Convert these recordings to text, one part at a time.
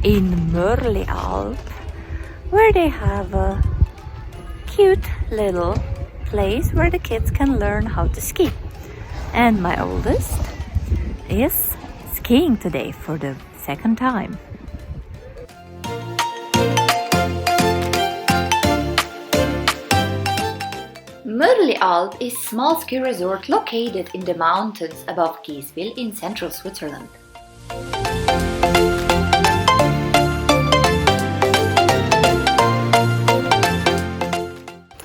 in Mörlialp, where they have a cute little place where the kids can learn how to ski. And my oldest is skiing today for the second time. Mörlialp is a small ski resort located in the mountains above Skigebiet in central Switzerland.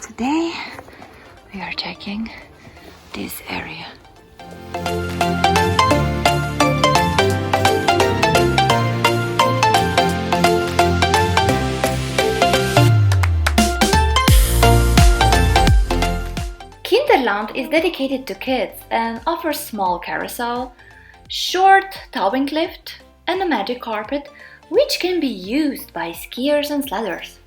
Today we are checking this area. Kinderland is dedicated to kids and offers small carousel, short towing lift and a magic carpet which can be used by skiers and sledders.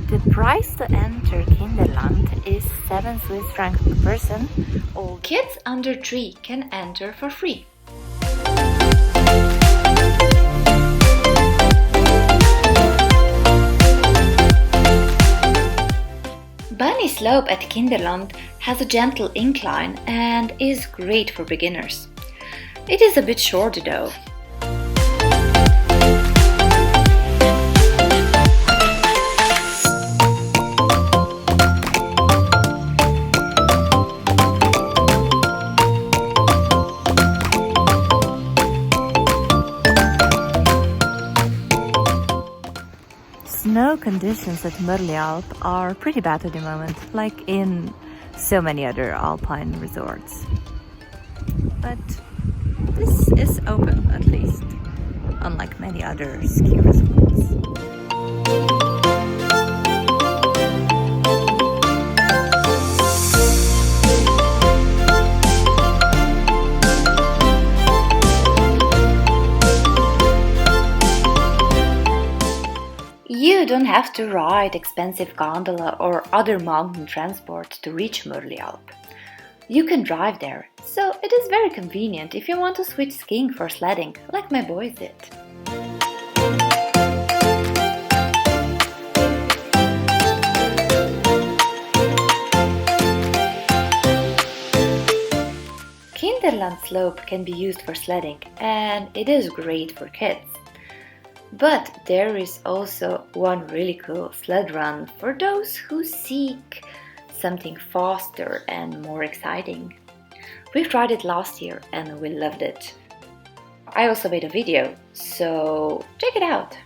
The price to enter Kinderland is 7 Swiss francs per person. All kids under 3 can enter for free. Bunny Slope at Kinderland has a gentle incline and is great for beginners. It is a bit short though. Snow conditions at Mörlialp are pretty bad at the moment, like in so many other alpine resorts. But this is open at least, unlike many other ski resorts. You don't have to ride expensive gondola or other mountain transport to reach Mörlialp. You can drive there, so it is very convenient if you want to switch skiing for sledding, like my boys did. Kinderland slope can be used for sledding, and it is great for kids. But there is also one really cool sled run for those who seek something faster and more exciting. We tried it last year and we loved it. I also made a video, so check it out!